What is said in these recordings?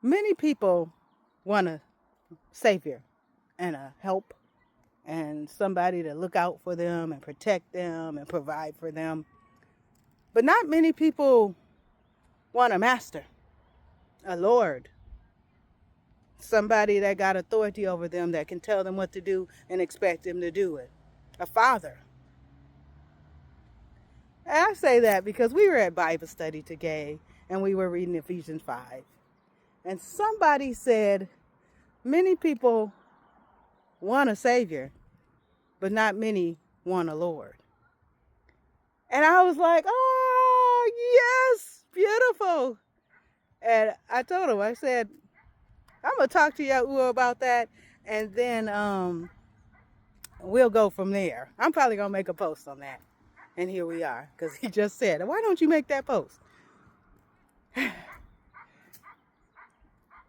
Many people want a savior and a help and somebody to look out for them and protect them and provide for them. But not many people want a master, a lord, somebody that got authority over them that can tell them what to do and expect them to do it, a father. And I say that because we were at Bible study today and we were reading Ephesians 5. And somebody said, many people want a savior, but not many want a Lord. And I was like, oh, yes, beautiful. And I told him, I said, I'm going to talk to Yahuah about that, and then we'll go from there. I'm probably going to make a post on that. And here we are, because he just said, why don't you make that post?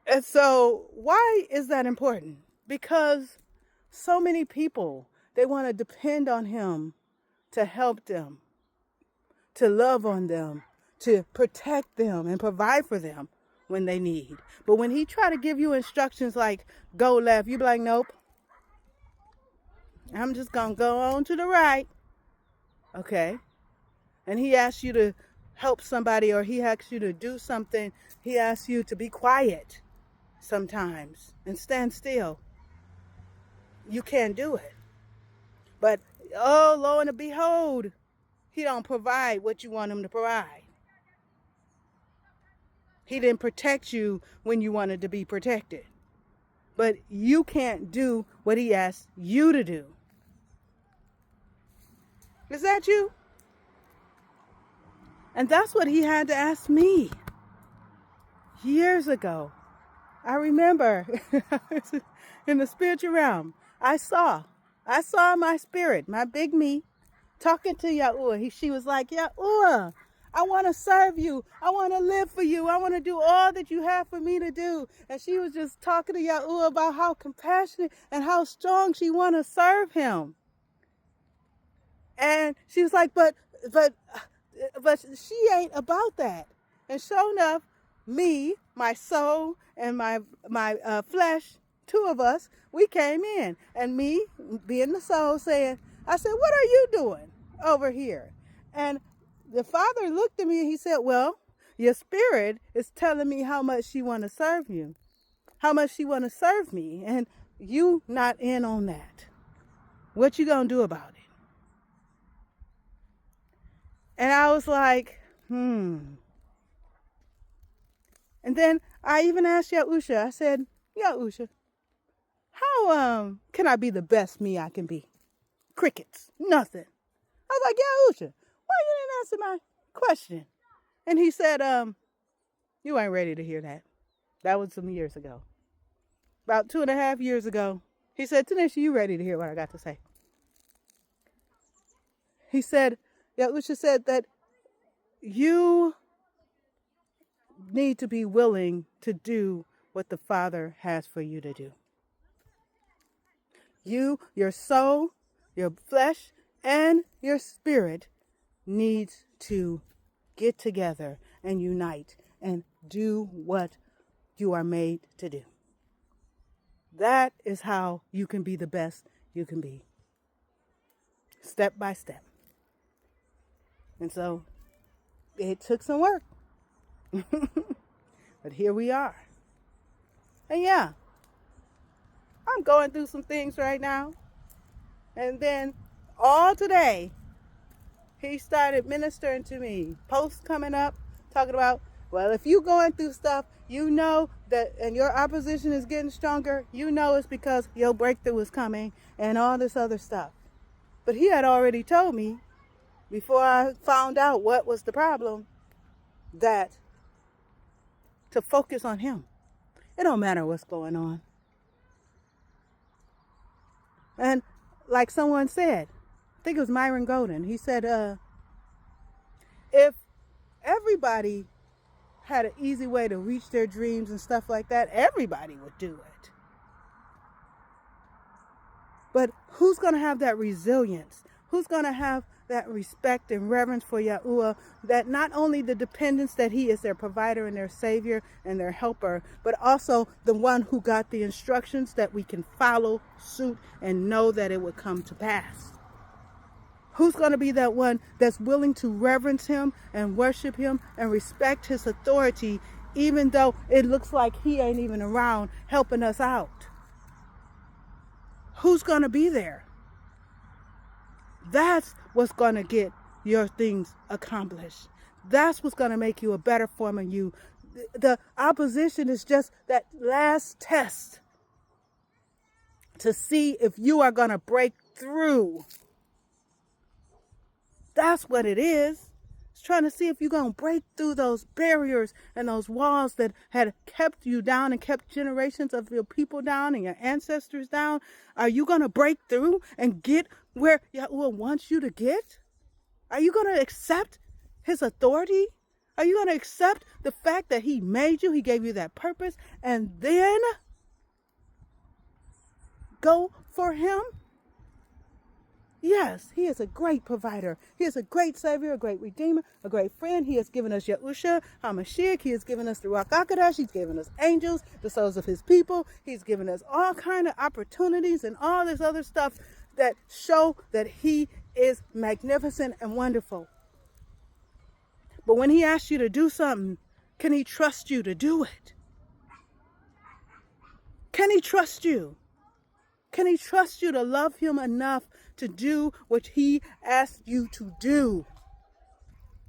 And so why is that important? Because so many people, they want to depend on him to help them, to love on them, to protect them and provide for them when they need. But when he try to give you instructions like go left, you be like, nope. I'm just going to go on to the right. Okay. And he asks you to help somebody or he asks you to do something. He asks you to be quiet sometimes and stand still. You can't do it. But, oh, lo and behold, he don't provide what you want him to provide. He didn't protect you when you wanted to be protected. But you can't do what he asked you to do. Is that you? And that's what he had to ask me years ago. I remember in the spiritual realm, I saw my spirit, my big me, talking to Yahuah. She was like, Yahuah, I want to serve you. I want to live for you. I want to do all that you have for me to do. And she was just talking to Yahuah about how compassionate and how strong she want to serve him. And she was like, but she ain't about that. And sure enough, me, my soul, and my flesh, two of us, we came in. And me, being the soul, I said, what are you doing over here? And the Father looked at me and he said, well, your spirit is telling me how much she want to serve you, how much she want to serve me, and you not in on that. What you gonna do about it? And I was like, And then I even asked Yahusha, I said, Yahusha, how can I be the best me I can be? Crickets, nothing. I was like, Yahusha, why you didn't answer my question? And he said, you ain't ready to hear that. That was some years ago. About 2.5 years ago, he said, Tanisha, you ready to hear what I got to say? He said, Yahusha said that you need to be willing to do what the Father has for you to do. You, your soul, your flesh, and your spirit needs to get together and unite and do what you are made to do. That is how you can be the best you can be. Step by step. And so it took some work. But here we are. And yeah, I'm going through some things right now. And then all today, he started ministering to me. Posts coming up, talking about, well, if you're going through stuff, you know that, and your opposition is getting stronger, you know it's because your breakthrough is coming and all this other stuff. But he had already told me, before I found out what was the problem, that to focus on him. It don't matter what's going on. And like someone said, I think it was Myron Golden, he said, if everybody had an easy way to reach their dreams and stuff like that, everybody would do it. But who's going to have that resilience? Who's going to have that respect and reverence for Yahuah, that not only the dependence that he is their provider and their savior and their helper, but also the one who got the instructions that we can follow suit and know that it would come to pass. Who's going to be that one that's willing to reverence him and worship him and respect his authority, even though it looks like he ain't even around helping us out? Who's going to be there? That's what's going to get your things accomplished. That's what's going to make you a better form of you. The opposition is just that last test to see if you are going to break through. That's what it is. It's trying to see if you're going to break through those barriers and those walls that had kept you down and kept generations of your people down and your ancestors down. Are you going to break through and get where Yahuah wants you to get? Are you going to accept his authority? Are you going to accept the fact that he made you, he gave you that purpose, and then go for him? Yes, he is a great provider. He is a great savior, a great redeemer, a great friend. He has given us Yahusha HaMashiach. He has given us the Ruach HaKodesh. He's given us angels, the souls of his people. He's given us all kind of opportunities and all this other stuff that show that he is magnificent and wonderful. But when he asks you to do something, can he trust you to do it? Can he trust you? Can he trust you to love him enough to do what he asked you to do?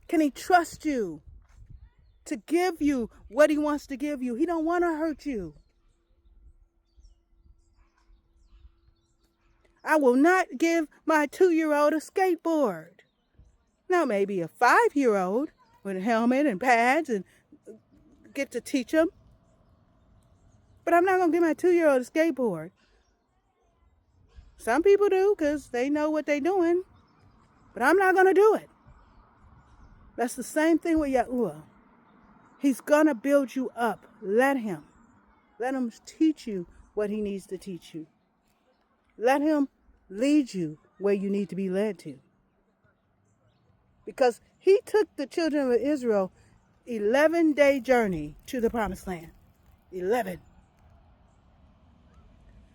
Can he trust you to give you what he wants to give you? He don't want to hurt you. I will not give my 2-year-old a skateboard. Now maybe a 5-year-old with a helmet and pads and get to teach him. But I'm not going to give my 2-year-old a skateboard. Some people do because they know what they're doing. But I'm not going to do it. That's the same thing with Yahuah. He's going to build you up. Let him. Let him teach you what he needs to teach you. Let him lead you where you need to be led to. Because he took the children of Israel 11-day journey to the promised land. 11.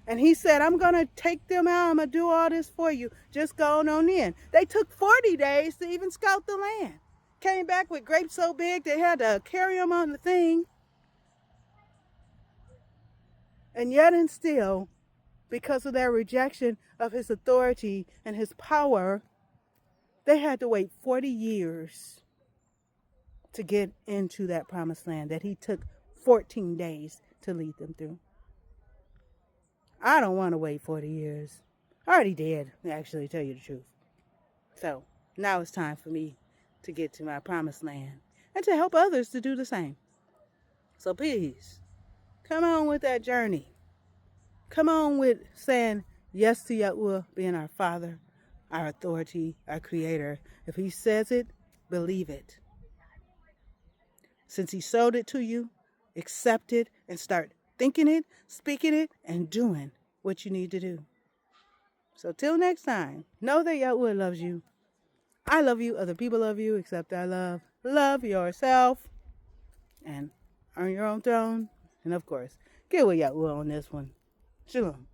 And he said, I'm going to take them out. I'm going to do all this for you. Just go on in. They took 40 days to even scout the land. Came back with grapes so big they had to carry them on the thing. And yet and still, because of their rejection of his authority and his power, they had to wait 40 years to get into that promised land that he took 14 days to lead them through. I don't want to wait 40 years. I already did, actually, tell you the truth. So now it's time for me to get to my promised land and to help others to do the same. So please, come on with that journey. Come on with saying yes to Yahuah being our Father, our authority, our Creator. If he says it, believe it. Since he showed it to you, accept it and start thinking it, speaking it, and doing what you need to do. So till next time, know that Yahuah loves you. I love you. Other people love you, except I love. Love yourself. And earn your own throne. And of course, get with Yahuah on this one. Shalom.